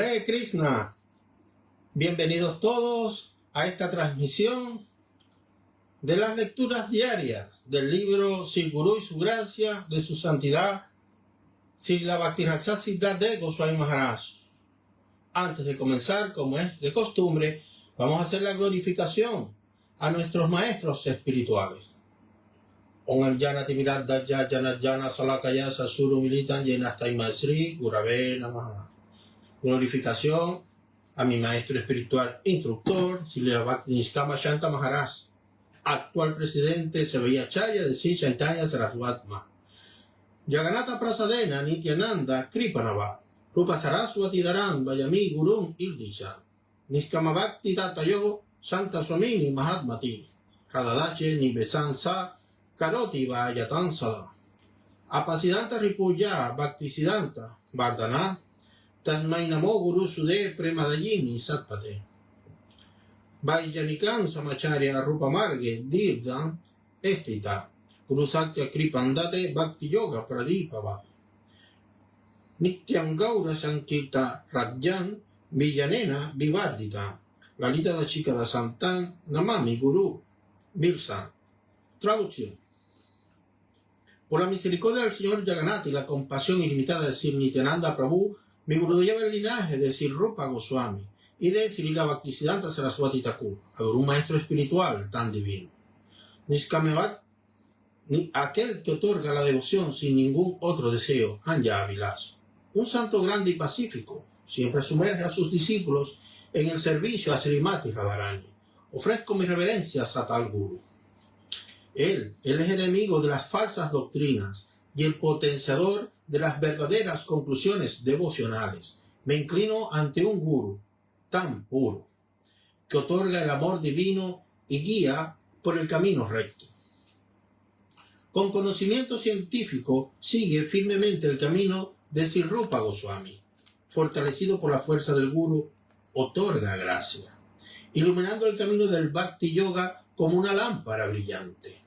Hare Krishna, bienvenidos todos a esta transmisión de las lecturas diarias del libro Sri Guru y su gracia de su santidad Srila Bhaktirasa Siddhanta Goswami Maharaj. Antes de comenzar, como es de costumbre, vamos a hacer la glorificación a nuestros maestros espirituales. Om Janati Miradaya Janajana Salakaya Sasuru Militan Yenastaima Sri Gurave Namaha. Glorificación a mi maestro espiritual instructor, Srila Bhakti-Niskama Shanta Maharaj, actual presidente Sevayacharya de Sri Chaitanya Saraswati. Jagannatha Prasadena Nityananda Kripanava Rupa Saraswati Dharan Vayami Gurum Irdisha Niskama Bhakti Tatayo Santa Swamini Mahatmati Radadache Nibesansa Karoti Vayatan Sada Apasidanta Ripuya Bhaktisiddhanta Vardhana Tasmai Namo Guru Sude Premadayini Satpate Vajanikan Samacharya Rupa Marge Dirdan Estita Guru Satya Kripandate Bhakti Yoga Pradipava Nityam Gaura Sankirta Rajyan Villanena Vivardita Lalita da Chica da Santan Namami Guru Birsa. Traducción. Por la misericordia del Señor Jagannath y la compasión ilimitada de Sri Nityananda Prabhu, mi Guru lleva el linaje de Sri Rupa Goswami y de Srila Bhaktisiddhanta Saraswati Thakur, adoro un maestro espiritual tan divino. Niskamevat, aquel que otorga la devoción sin ningún otro deseo, Anja Vilas. Un santo grande y pacífico, siempre sumerge a sus discípulos en el servicio a Srimati Radharani. Ofrezco mis reverencias a tal Guru. Él es enemigo de las falsas doctrinas y el potenciador de las verdaderas conclusiones devocionales. Me inclino ante un Guru tan puro, que otorga el amor divino y guía por el camino recto. Con conocimiento científico sigue firmemente el camino de Sri Rupa Goswami. Fortalecido por la fuerza del Guru, otorga gracia, iluminando el camino del Bhakti Yoga como una lámpara brillante.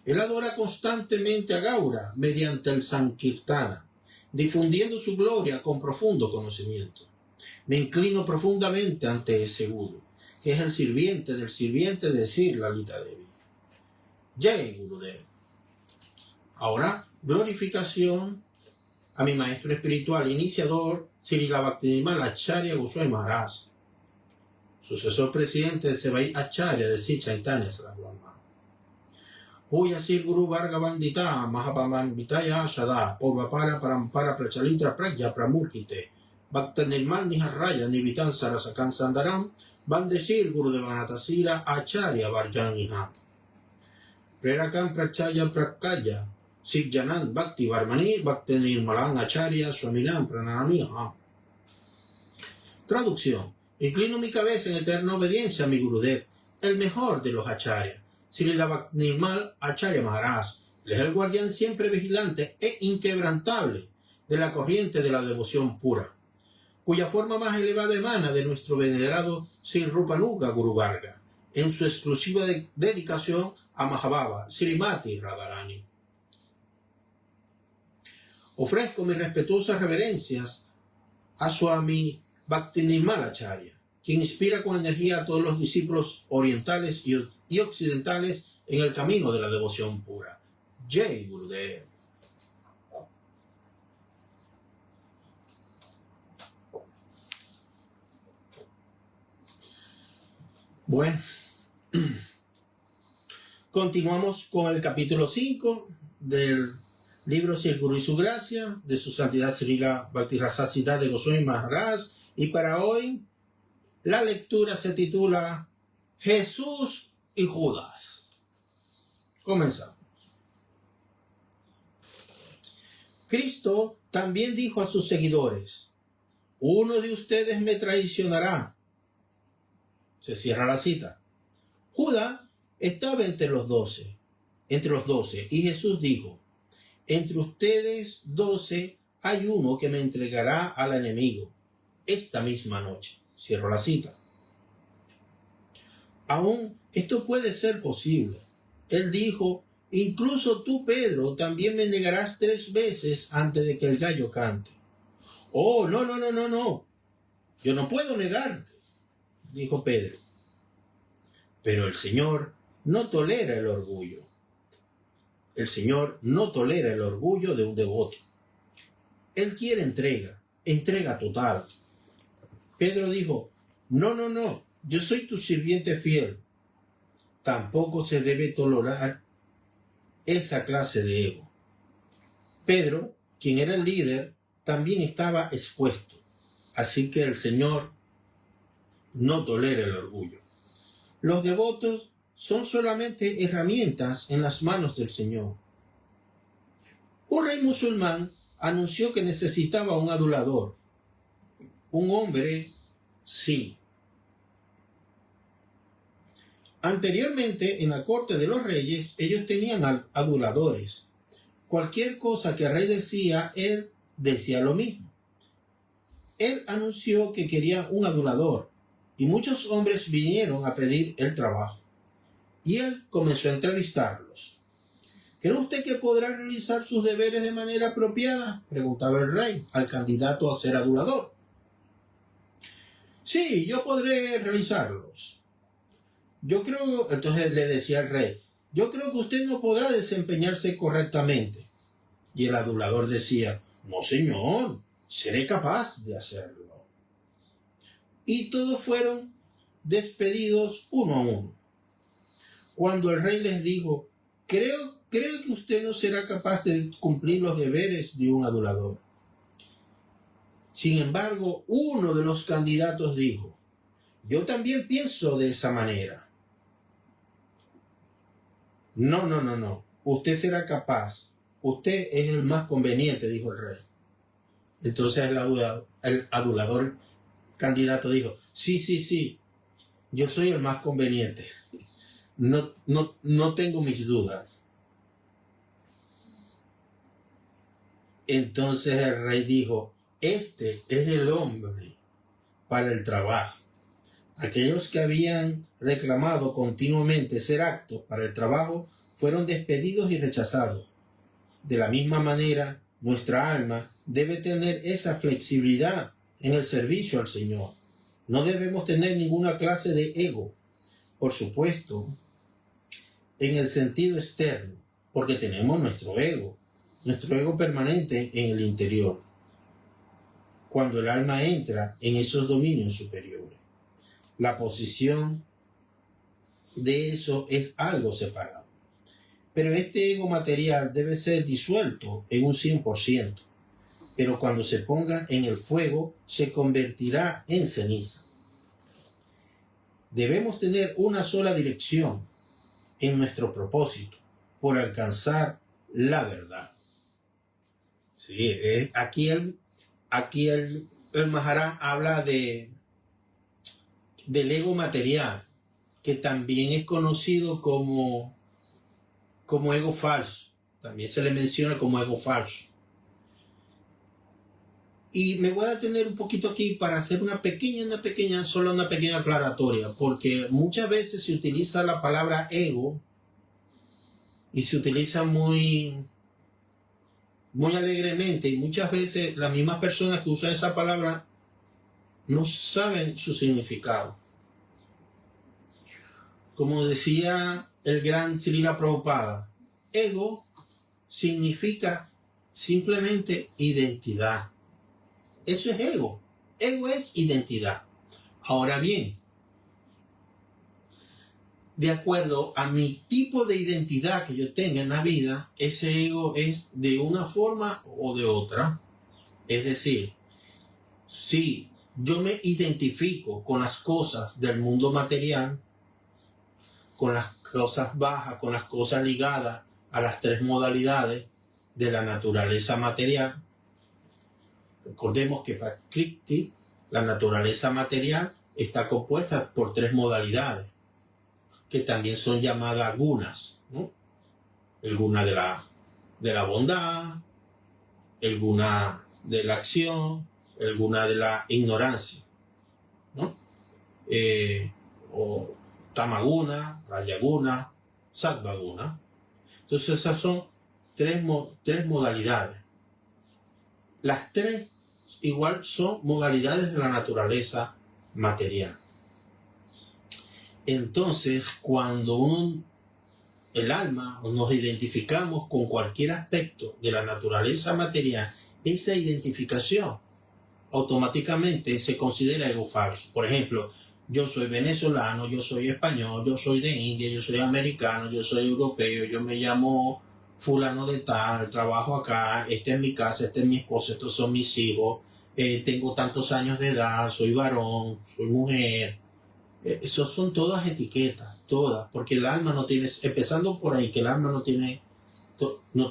Él adora constantemente a Gaura mediante el Sankirtana, difundiendo su gloria con profundo conocimiento. Me inclino profundamente ante ese Guru, que es el sirviente del sirviente de Sri Lalita Devi. Jai Gurudev. Ahora, glorificación a mi maestro espiritual iniciador, Srila Bhaktivinoda Acharya Goswami Maharaj, sucesor presidente de Sevayacharya de Sri Chaitanya Saraswati. Puya Sri Guru Varga Vandita Mahapaman Vitaya Shada Purvapara Parampara Prachalitra Pragya Pramurkite Bhakta Nirmal Niharraya Nivitan Sarasakan Sandaram Bandeshir Guru Devanatasira Acharya Varjaniha Prerakan Prachaya Prakaya Sikjanan Bhakti Varmani Bhakta Nirmalan Acharya Swaminam Pranamiha. Traducción. Inclino mi cabeza en eterna obediencia a mi Gurudev, el mejor de los acharyas, Srila Bhakti-Nirmal Acharya Maharaj. Él es el guardián siempre vigilante e inquebrantable de la corriente de la devoción pura, cuya forma más elevada emana de nuestro venerado Sri Rupanuga Guru Varga, en su exclusiva dedicación a Mahabhava, Srimati Radharani. Ofrezco mis respetuosas reverencias a Swami Bhakti-Nirmal Acharya, quien inspira con energía a todos los discípulos orientales y occidentales en el camino de la devoción pura. Jai Gurudev. Bueno, continuamos con el capítulo 5 del libro Sri Guru y su gracia de su santidad Srila Bhaktirasa Siddhanta Goswami Maharaj, y para hoy la lectura se titula Jesús y Judas. Comenzamos. Cristo también dijo a sus seguidores: uno de ustedes me traicionará. Se cierra la cita. Judas estaba entre los 12, y Jesús dijo: entre ustedes 12 hay uno que me entregará al enemigo esta misma noche. Cierro la cita. Aún esto puede ser posible. Él dijo: incluso tú, Pedro, también me negarás 3 veces antes de que el gallo cante. Oh, no. yo no puedo negarte, dijo Pedro. Pero el Señor no tolera el orgullo. El Señor no tolera el orgullo de un devoto. Él quiere entrega total. Pedro dijo, no, yo soy tu sirviente fiel. Tampoco se debe tolerar esa clase de ego. Pedro, quien era el líder, también estaba expuesto. Así que el Señor no tolera el orgullo. Los devotos son solamente herramientas en las manos del Señor. Un rey musulmán anunció que necesitaba un adulador. Un hombre, sí. Anteriormente, en la corte de los reyes, ellos tenían aduladores. Cualquier cosa que el rey decía, él decía lo mismo. Él anunció que quería un adulador, y muchos hombres vinieron a pedir el trabajo. Y él comenzó a entrevistarlos. ¿Cree usted que podrá realizar sus deberes de manera apropiada?, preguntaba el rey al candidato a ser adulador. Sí, yo podré realizarlos. Entonces le decía el rey, yo creo que usted no podrá desempeñarse correctamente. Y el adulador decía, no señor, seré capaz de hacerlo. Y todos fueron despedidos uno a uno. Cuando el rey les dijo, creo que usted no será capaz de cumplir los deberes de un adulador. Sin embargo, uno de los candidatos dijo, yo también pienso de esa manera. No, usted será capaz. Usted es el más conveniente, dijo el rey. Entonces el adulador candidato dijo, sí, yo soy el más conveniente. No tengo mis dudas. Entonces el rey dijo, este es el hombre para el trabajo. Aquellos que habían reclamado continuamente ser aptos para el trabajo fueron despedidos y rechazados. De la misma manera, nuestra alma debe tener esa flexibilidad en el servicio al Señor. No debemos tener ninguna clase de ego, por supuesto, en el sentido externo, porque tenemos nuestro ego permanente en el interior, cuando el alma entra en esos dominios superiores. La posición de eso es algo separado. Pero este ego material debe ser disuelto en un 100%. Pero cuando se ponga en el fuego, se convertirá en ceniza. Debemos tener una sola dirección en nuestro propósito, por alcanzar la verdad. Sí, aquí el Maharaj habla del ego material, que también es conocido como ego falso. También se le menciona como ego falso. Y me voy a detener un poquito aquí para hacer una pequeña aclaratoria, porque muchas veces se utiliza la palabra ego y se utiliza muy alegremente, y muchas veces las mismas personas que usan esa palabra no saben su significado. Como decía el gran Srila Prabhupada, ego significa simplemente identidad. Eso es ego. Ego es identidad. Ahora bien, de acuerdo a mi tipo de identidad que yo tenga en la vida, ese ego es de una forma o de otra. Es decir, si yo me identifico con las cosas del mundo material, con las cosas bajas, con las cosas ligadas a las tres modalidades de la naturaleza material. Recordemos que Prakriti, la naturaleza material, está compuesta por tres modalidades, que también son llamadas gunas, ¿no? El guna de la bondad, el guna de la acción, el guna de la ignorancia, ¿no? O tamaguna, rayaguna, sattvaguna. Entonces esas son tres modalidades. Las tres igual son modalidades de la naturaleza material. Entonces, cuando el alma, nos identificamos con cualquier aspecto de la naturaleza material, esa identificación automáticamente se considera ego falso. Por ejemplo, yo soy venezolano, yo soy español, yo soy de India, yo soy americano, yo soy europeo, yo me llamo fulano de tal, trabajo acá, esta es mi casa, esta es mi esposa, estos son mis hijos, tengo tantos años de edad, soy varón, soy mujer. Esas son todas etiquetas, todas, porque el alma no tiene, empezando por ahí, que el alma no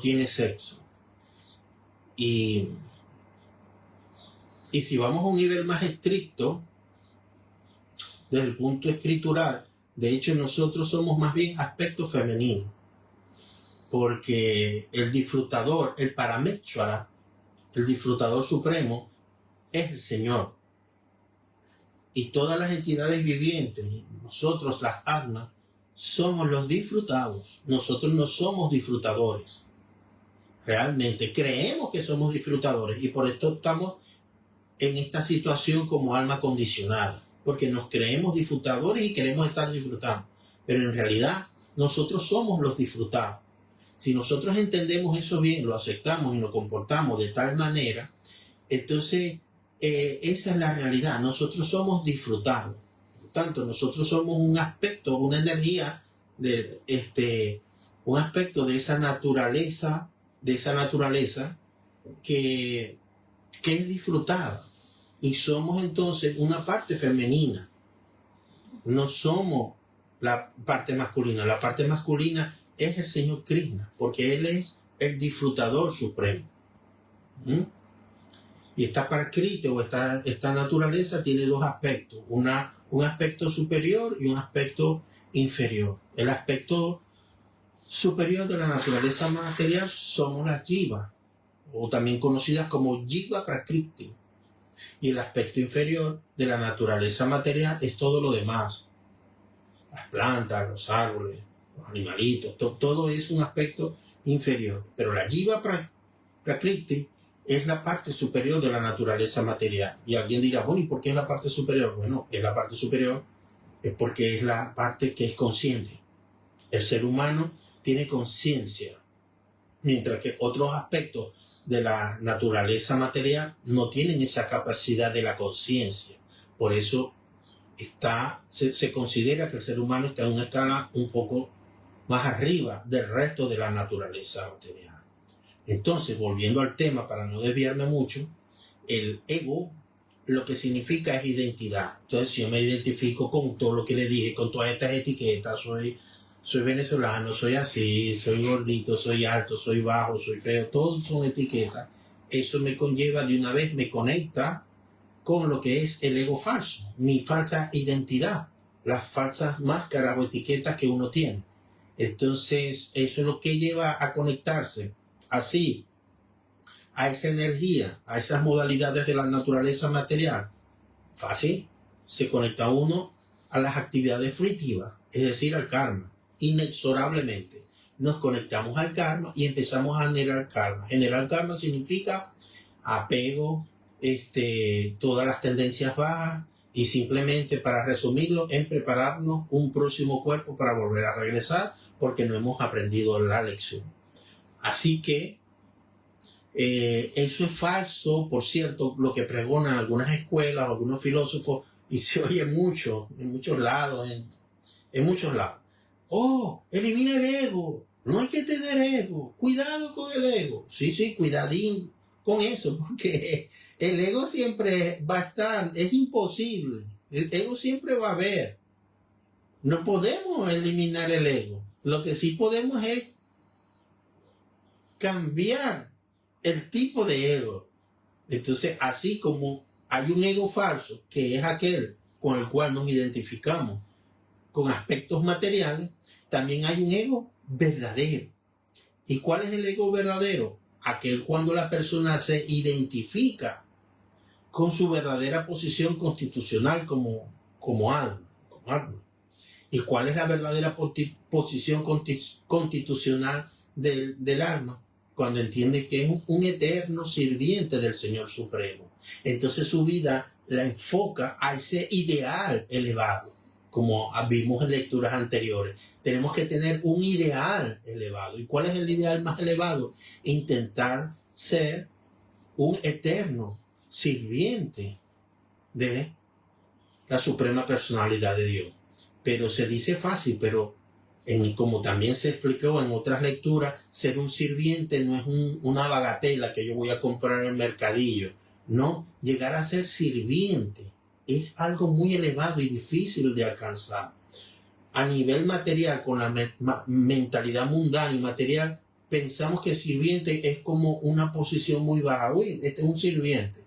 tiene sexo. Y si vamos a un nivel más estricto, desde el punto escritural, de hecho nosotros somos más bien aspecto femenino, porque el disfrutador, el Parameshvara, el disfrutador supremo, es el Señor. Y todas las entidades vivientes, nosotros las almas, somos los disfrutados. Nosotros no somos disfrutadores. Realmente creemos que somos disfrutadores y por esto estamos en esta situación como alma condicionada, porque nos creemos disfrutadores y queremos estar disfrutando. Pero en realidad nosotros somos los disfrutados. Si nosotros entendemos eso bien, lo aceptamos y nos comportamos de tal manera, entonces esa es la realidad. Nosotros somos disfrutados. Por tanto, nosotros somos un aspecto, una energía, un aspecto de esa naturaleza que es disfrutada. Y somos entonces una parte femenina. No somos la parte masculina. La parte masculina es el Señor Krishna, porque Él es el disfrutador supremo. Y esta prakriti o esta naturaleza tiene dos aspectos, un aspecto superior y un aspecto inferior. El aspecto superior de la naturaleza material somos las jivas, o también conocidas como jiva prakriti. Y el aspecto inferior de la naturaleza material es todo lo demás. Las plantas, los árboles, los animalitos, todo es un aspecto inferior. Pero la jiva prakriti es la parte superior de la naturaleza material. Y alguien dirá, bueno, ¿y por qué es la parte superior? Bueno, es la parte superior es porque es la parte que es consciente. El ser humano tiene conciencia, mientras que otros aspectos de la naturaleza material no tienen esa capacidad de la conciencia. Por eso se considera que el ser humano está en una escala un poco más arriba del resto de la naturaleza material. Entonces, volviendo al tema, para no desviarme mucho, el ego lo que significa es identidad. Entonces, si yo me identifico con todo lo que le dije, con todas estas etiquetas, soy venezolano, soy así, soy gordito, soy alto, soy bajo, soy feo, todos son etiquetas. Eso me conlleva, de una vez me conecta con lo que es el ego falso, mi falsa identidad, las falsas máscaras o etiquetas que uno tiene. Entonces, eso es lo que lleva a conectarse así a esa energía, a esas modalidades de la naturaleza material. Fácil, se conecta uno a las actividades fruitivas, es decir, al karma. Inexorablemente nos conectamos al karma y empezamos a generar karma. Generar karma significa apego, todas las tendencias bajas, y simplemente, para resumirlo, en prepararnos un próximo cuerpo para volver a regresar porque no hemos aprendido la lección. Así que eso es falso, por cierto, lo que pregonan algunas escuelas, algunos filósofos, y se oye mucho, en muchos lados, en muchos lados. Oh, elimina el ego, no hay que tener ego, cuidado con el ego. Sí, cuidadín con eso, porque el ego siempre va a estar, es imposible, el ego siempre va a haber. No podemos eliminar el ego, lo que sí podemos es cambiar el tipo de ego. Entonces, así como hay un ego falso, que es aquel con el cual nos identificamos con aspectos materiales, también hay un ego verdadero. ¿Y cuál es el ego verdadero? Aquel cuando la persona se identifica con su verdadera posición constitucional como alma. ¿Y cuál es la verdadera posición constitucional del alma? cuando entiende que es un eterno sirviente del Señor Supremo. Entonces su vida la enfoca a ese ideal elevado. Como vimos en lecturas anteriores, tenemos que tener un ideal elevado. ¿Y cuál es el ideal más elevado? Intentar ser un eterno sirviente de la suprema personalidad de Dios. Pero se dice fácil, pero como también se explicó en otras lecturas, ser un sirviente no es una bagatela que yo voy a comprar en el mercadillo. No, llegar a ser sirviente es algo muy elevado y difícil de alcanzar. A nivel material, con la mentalidad mundana y material, pensamos que sirviente es como una posición muy baja. Uy, este es un sirviente.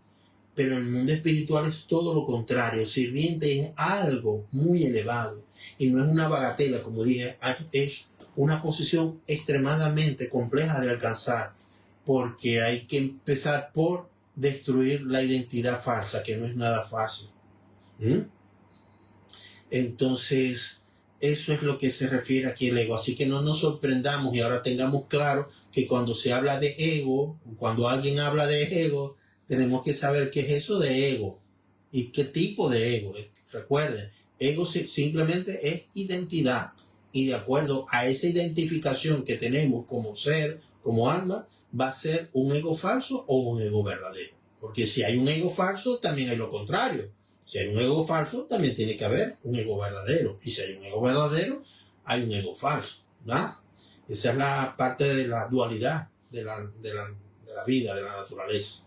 Pero en el mundo espiritual es todo lo contrario. Sirviente es algo muy elevado. Y no es una bagatela, como dije, es una posición extremadamente compleja de alcanzar. Porque hay que empezar por destruir la identidad falsa, que no es nada fácil. Entonces, eso es lo que se refiere aquí el ego. Así que no nos sorprendamos y ahora tengamos claro que cuando se habla de ego, cuando alguien habla de ego, tenemos que saber qué es eso de ego y qué tipo de ego. Recuerden, ego simplemente es identidad. Y de acuerdo a esa identificación que tenemos como ser, como alma, va a ser un ego falso o un ego verdadero. Porque si hay un ego falso, también hay lo contrario. Si hay un ego falso, también tiene que haber un ego verdadero. Y si hay un ego verdadero, hay un ego falso, ¿verdad? Esa es la parte de la dualidad de la vida, de la naturaleza.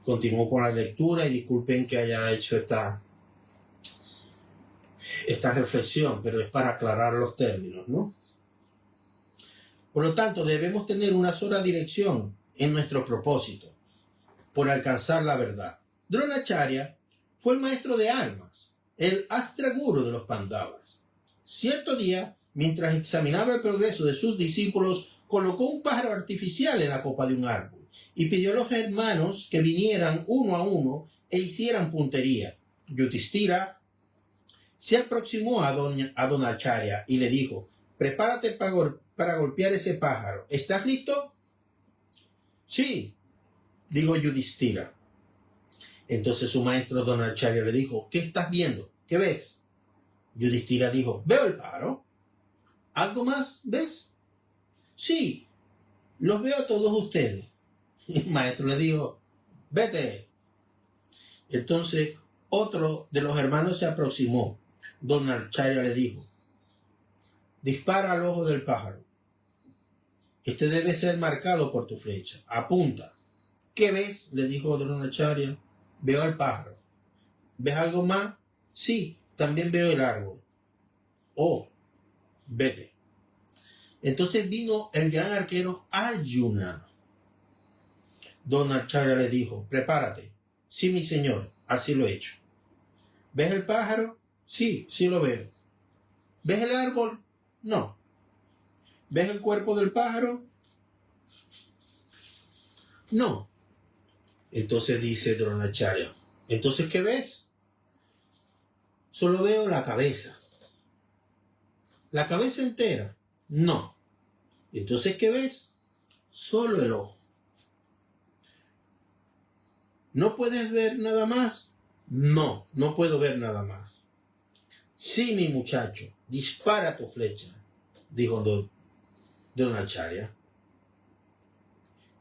Continúo con la lectura y disculpen que haya hecho esta reflexión, pero es para aclarar los términos, ¿no? Por lo tanto, debemos tener una sola dirección en nuestro propósito, por alcanzar la verdad. Dronacharya fue el maestro de armas, el Astra Guru de los Pandavas. Cierto día, mientras examinaba el progreso de sus discípulos, colocó un pájaro artificial en la copa de un árbol y pidió a los hermanos que vinieran uno a uno e hicieran puntería. Yudhishthira se aproximó a Dronacharya y le dijo: prepárate para golpear ese pájaro. ¿Estás listo? Sí, dijo Yudhishthira. Entonces su maestro Dronacharya le dijo: ¿qué estás viendo? ¿Qué ves? Yudhishthira dijo: veo el pájaro. ¿Algo más ves? Sí, los veo a todos ustedes. Y el maestro le dijo: vete. Entonces otro de los hermanos se aproximó. Dronacharya le dijo: dispara al ojo del pájaro. Este debe ser marcado por tu flecha. Apunta. ¿Qué ves? Le dijo Dronacharya. Veo al pájaro. ¿Ves algo más? Sí, también veo el árbol. Oh, vete. Entonces vino el gran arquero Arjuna. Dronacharya le dijo: prepárate. Sí, mi señor, así lo he hecho. ¿Ves el pájaro? Sí, sí lo veo. ¿Ves el árbol? No. ¿Ves el cuerpo del pájaro? No. Entonces dice Dronacharya: ¿entonces qué ves? Solo veo la cabeza. ¿La cabeza entera? No. Entonces ¿qué ves? Solo el ojo. ¿No puedes ver nada más? No, no puedo ver nada más. Sí, mi muchacho, dispara tu flecha, dijo Dronacharya.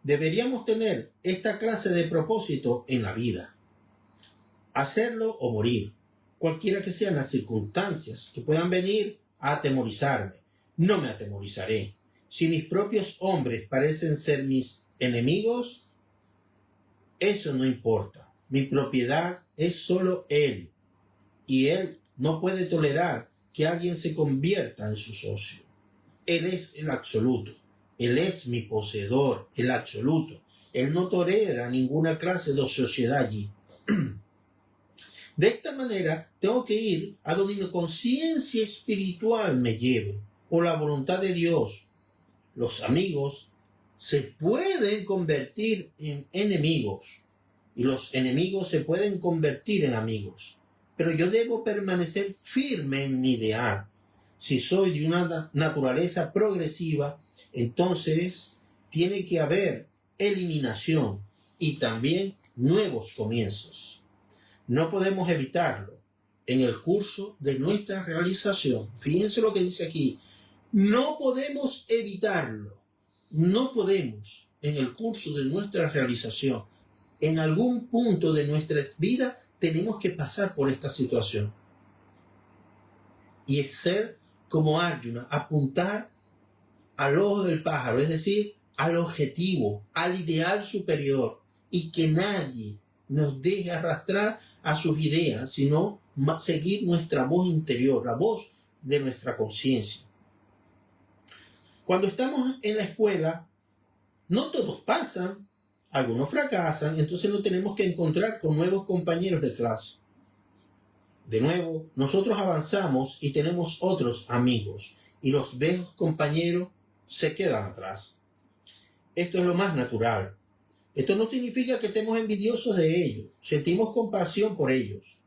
Deberíamos tener esta clase de propósito en la vida. Hacerlo o morir, cualquiera que sean las circunstancias que puedan venir a atemorizarme. No me atemorizaré. Si mis propios hombres parecen ser mis enemigos, eso no importa. Mi propiedad es solo Él. Y Él no puede tolerar que alguien se convierta en su socio. Él es el absoluto. Él es mi poseedor, el absoluto. Él no tolera ninguna clase de sociedad allí. De esta manera, tengo que ir a donde mi conciencia espiritual me lleve, por la voluntad de Dios. Los amigos se pueden convertir en enemigos y los enemigos se pueden convertir en amigos. Pero yo debo permanecer firme en mi ideal. Si soy de una naturaleza progresiva, entonces tiene que haber eliminación y también nuevos comienzos. No podemos evitarlo en el curso de nuestra realización. Fíjense lo que dice aquí. No podemos evitarlo. No podemos en el curso de nuestra realización. En algún punto de nuestra vida tenemos que pasar por esta situación. Y es ser como Arjuna, apuntar al ojo del pájaro, es decir, al objetivo, al ideal superior, y que nadie nos deje arrastrar a sus ideas, sino seguir nuestra voz interior, la voz de nuestra conciencia. Cuando estamos en la escuela, no todos pasan, algunos fracasan, entonces nos tenemos que encontrar con nuevos compañeros de clase. De nuevo, nosotros avanzamos y tenemos otros amigos, y los viejos compañeros se quedan atrás. Esto es lo más natural. Esto no significa que estemos envidiosos de ellos, sentimos compasión por ellos.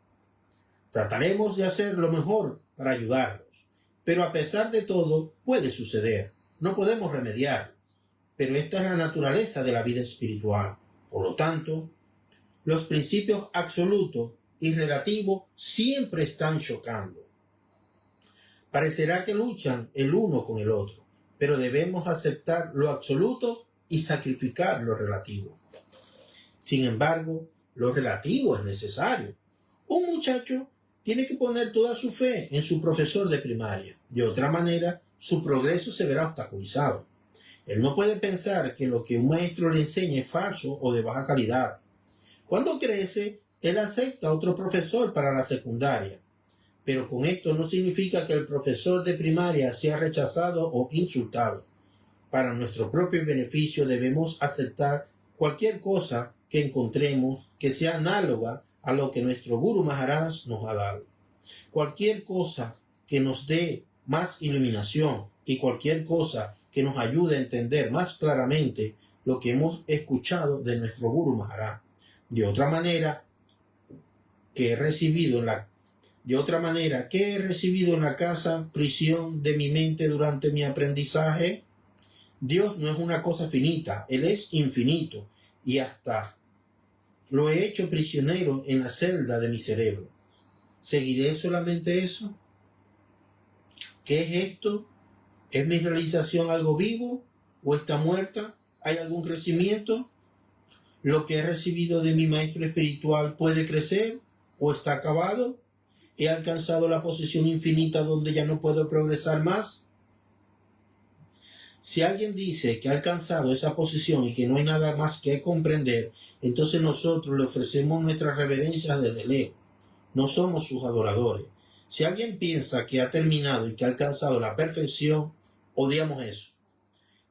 Trataremos de hacer lo mejor para ayudarlos, pero a pesar de todo puede suceder, no podemos remediarlo, pero esta es la naturaleza de la vida espiritual. Por lo tanto, los principios absolutos y relativos siempre están chocando. Parecerá que luchan el uno con el otro, pero debemos aceptar lo absoluto y sacrificar lo relativo. Sin embargo, lo relativo es necesario. Un muchacho tiene que poner toda su fe en su profesor de primaria. De otra manera, su progreso se verá obstaculizado. Él no puede pensar que lo que un maestro le enseña es falso o de baja calidad. Cuando crece, él acepta a otro profesor para la secundaria. Pero con esto no significa que el profesor de primaria sea rechazado o insultado. Para nuestro propio beneficio debemos aceptar cualquier cosa que encontremos que sea análoga a lo que nuestro Guru Maharaj nos ha dado. Cualquier cosa que nos dé más iluminación y cualquier cosa que nos ayude a entender más claramente lo que hemos escuchado de nuestro Guru Maharaj. De otra manera, ¿qué he recibido en la casa, prisión de mi mente durante mi aprendizaje? Dios no es una cosa finita, Él es infinito, y hasta lo he hecho prisionero en la celda de mi cerebro. ¿Seguiré solamente eso? ¿Qué es esto? ¿Es mi realización algo vivo o está muerta? ¿Hay algún crecimiento? ¿Lo que he recibido de mi maestro espiritual puede crecer o está acabado? ¿He alcanzado la posición infinita donde ya no puedo progresar más? Si alguien dice que ha alcanzado esa posición y que no hay nada más que comprender, entonces nosotros le ofrecemos nuestras reverencias desde lejos. No somos sus adoradores. Si alguien piensa que ha terminado y que ha alcanzado la perfección, odiamos eso.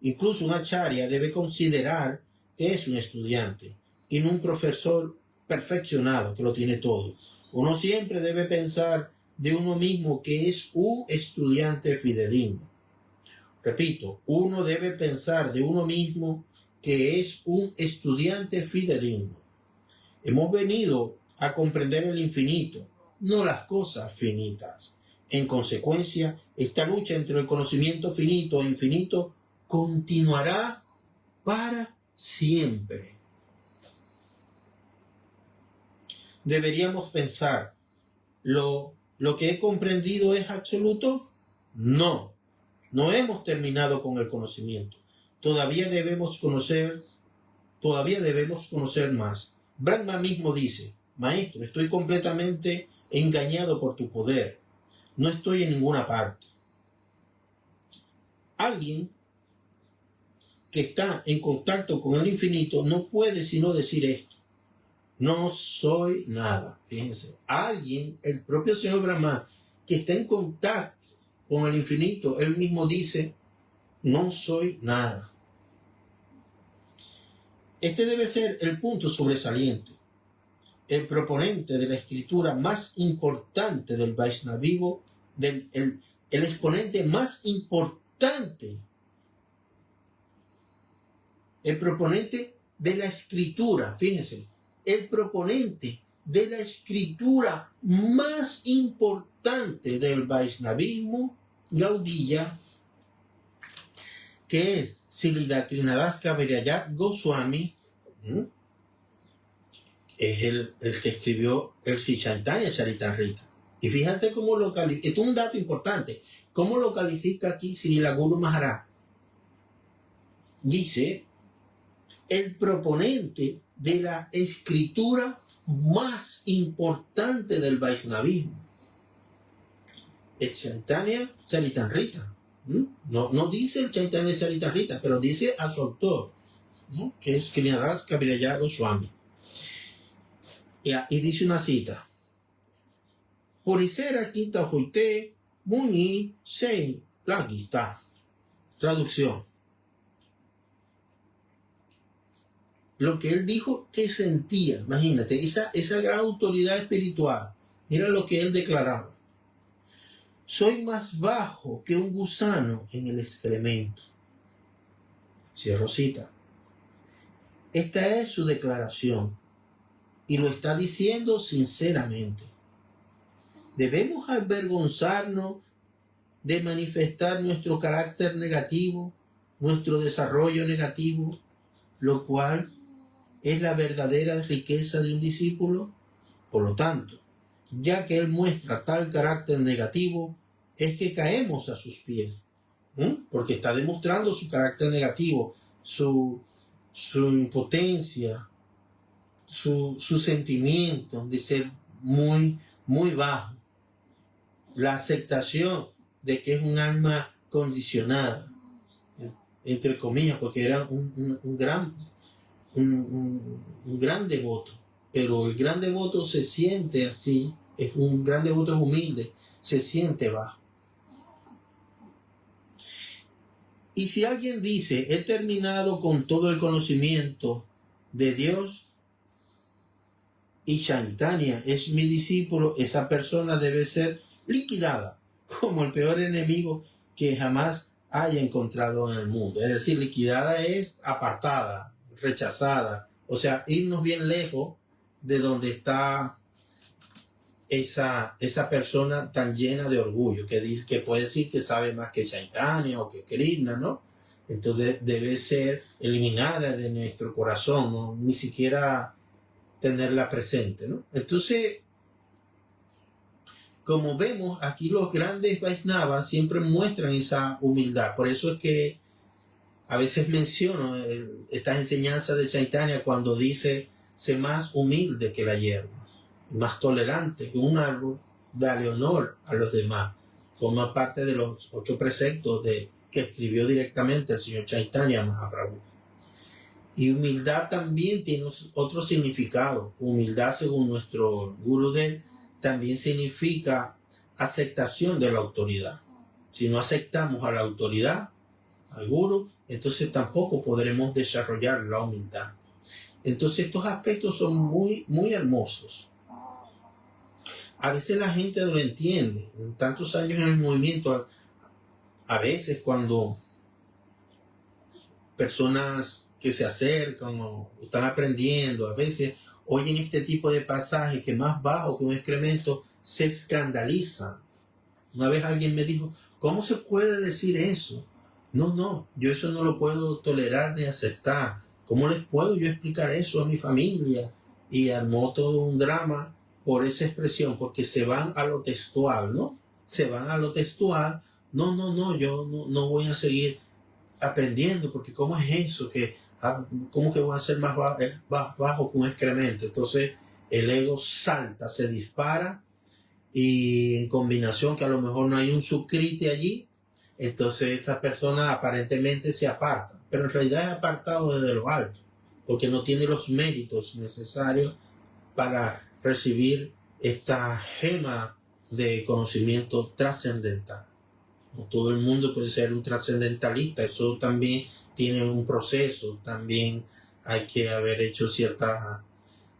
Incluso un acharya debe considerar que es un estudiante y no un profesor perfeccionado que lo tiene todo. Uno siempre debe pensar de uno mismo que es un estudiante fidedigno. Repito, uno debe pensar de uno mismo que es un estudiante fidedigno. Hemos venido a comprender el infinito, no las cosas finitas. En consecuencia, esta lucha entre el conocimiento finito e infinito continuará para siempre. Deberíamos pensar, ¿lo que he comprendido es absoluto? No. No hemos terminado con el conocimiento. Todavía debemos conocer más. Brahma mismo dice, Maestro, estoy completamente engañado por tu poder. No estoy en ninguna parte. Alguien que está en contacto con el infinito no puede sino decir esto. No soy nada. Fíjense, alguien, el propio señor Brahma, que está en contacto con el infinito, él mismo dice, no soy nada. Este debe ser el punto sobresaliente. El proponente de la escritura más importante del Vaishnavismo, el exponente más importante, el proponente de la escritura, fíjense, el proponente de la escritura más importante del Vaishnavismo, Gaudiya, que es Srila Krishnadas Kaviraya Goswami es el que escribió el Sri Chaitanya Charitamrita. Y fíjate cómo lo califica, esto es un dato importante, cómo lo califica aquí Srila Guru Maharaj. Dice, el proponente de la escritura más importante del Vaishnavismo, el Chaitanya Charitamrita. No dice el Chaitanya Charitamrita, pero dice a su autor, ¿no? Que es Krishnadas Kaviraya Goswami. Y dice una cita. Purisera Kita Huite Muni Sei Lagista. Traducción. Lo que él dijo que sentía, imagínate, esa gran autoridad espiritual. Mira lo que él declaraba. Soy más bajo que un gusano en el excremento. Cierro cita. Esta es su declaración y lo está diciendo sinceramente. Debemos avergonzarnos de manifestar nuestro carácter negativo, nuestro desarrollo negativo, lo cual es la verdadera riqueza de un discípulo. Por lo tanto, ya que él muestra tal carácter negativo, es que caemos a sus pies, porque está demostrando su carácter negativo, su impotencia, su sentimiento de ser muy, muy bajo, la aceptación de que es un alma condicionada, entre comillas, porque era un gran devoto, pero el gran devoto se siente así, es un gran devoto humilde, se siente bajo. Y si alguien dice, he terminado con todo el conocimiento de Dios y Chaitanya es mi discípulo, esa persona debe ser liquidada como el peor enemigo que jamás haya encontrado en el mundo. Es decir, liquidada es apartada, rechazada. O sea, irnos bien lejos de donde está esa persona tan llena de orgullo, que dice que puede decir que sabe más que Chaitanya o que Krishna, ¿no? Entonces debe ser eliminada de nuestro corazón, ¿no? Ni siquiera tenerla presente, ¿no? Entonces, como vemos, aquí los grandes Vaishnavas siempre muestran esa humildad. Por eso es que a veces menciono estas enseñanzas de Chaitanya cuando dice, sé más humilde que la hierba, más tolerante que un árbol, dale honor a los demás. Forma parte de los 8 preceptos que escribió directamente el señor Chaitanya Mahaprabhu. Y humildad también tiene otro significado. Humildad, según nuestro Gurudev, también significa aceptación de la autoridad. Si no aceptamos a la autoridad, al Guru, entonces tampoco podremos desarrollar la humildad. Entonces estos aspectos son muy, muy hermosos. A veces la gente no lo entiende. En tantos años en el movimiento, a veces cuando personas que se acercan o están aprendiendo, a veces oyen este tipo de pasajes que más bajo que un excremento, se escandalizan. Una vez alguien me dijo, ¿cómo se puede decir eso? No, yo eso no lo puedo tolerar ni aceptar. ¿Cómo les puedo yo explicar eso a mi familia? Y armó todo un drama por esa expresión, porque se van a lo textual, ¿no? Se van a lo textual. No, yo no voy a seguir aprendiendo, porque ¿cómo es eso? ¿Cómo que voy a ser más bajo que un excremento? Entonces el ego salta, se dispara, y en combinación que a lo mejor no hay un sukriti allí, entonces esa persona aparentemente se aparta, pero en realidad es apartado desde lo alto, porque no tiene los méritos necesarios para recibir esta gema de conocimiento trascendental. No todo el mundo puede ser un trascendentalista, eso también tiene un proceso, también hay que haber hecho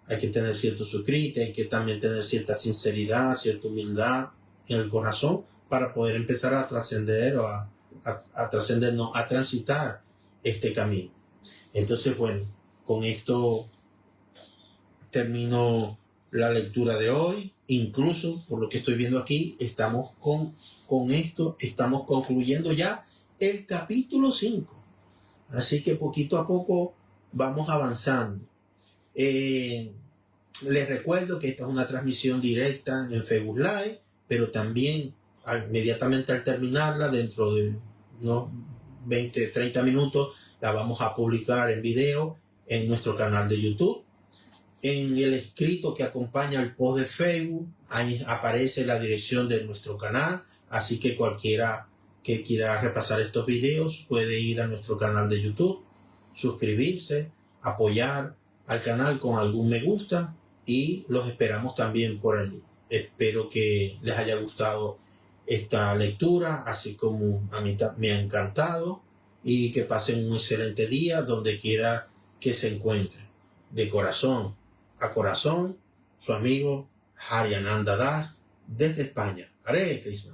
hay que tener cierto sukriti, hay que también tener cierta sinceridad, cierta humildad en el corazón para poder empezar a trascender o a transitar este camino. Entonces, bueno, con esto termino la lectura de hoy. Incluso, por lo que estoy viendo aquí, estamos con esto, estamos concluyendo ya el capítulo 5. Así que poquito a poco vamos avanzando. Les recuerdo que esta es una transmisión directa en Facebook Live, pero también inmediatamente al terminarla, dentro de unos 20, 30 minutos, la vamos a publicar en video en nuestro canal de YouTube. En el escrito que acompaña el post de Facebook, ahí aparece la dirección de nuestro canal, así que cualquiera que quiera repasar estos videos puede ir a nuestro canal de YouTube, suscribirse, apoyar al canal con algún me gusta y los esperamos también por allí. Espero que les haya gustado esta lectura, así como a mí me ha encantado, y que pasen un excelente día donde quiera que se encuentren. De corazón a corazón, su amigo Hari Ananda Das desde España. Hare Krishna.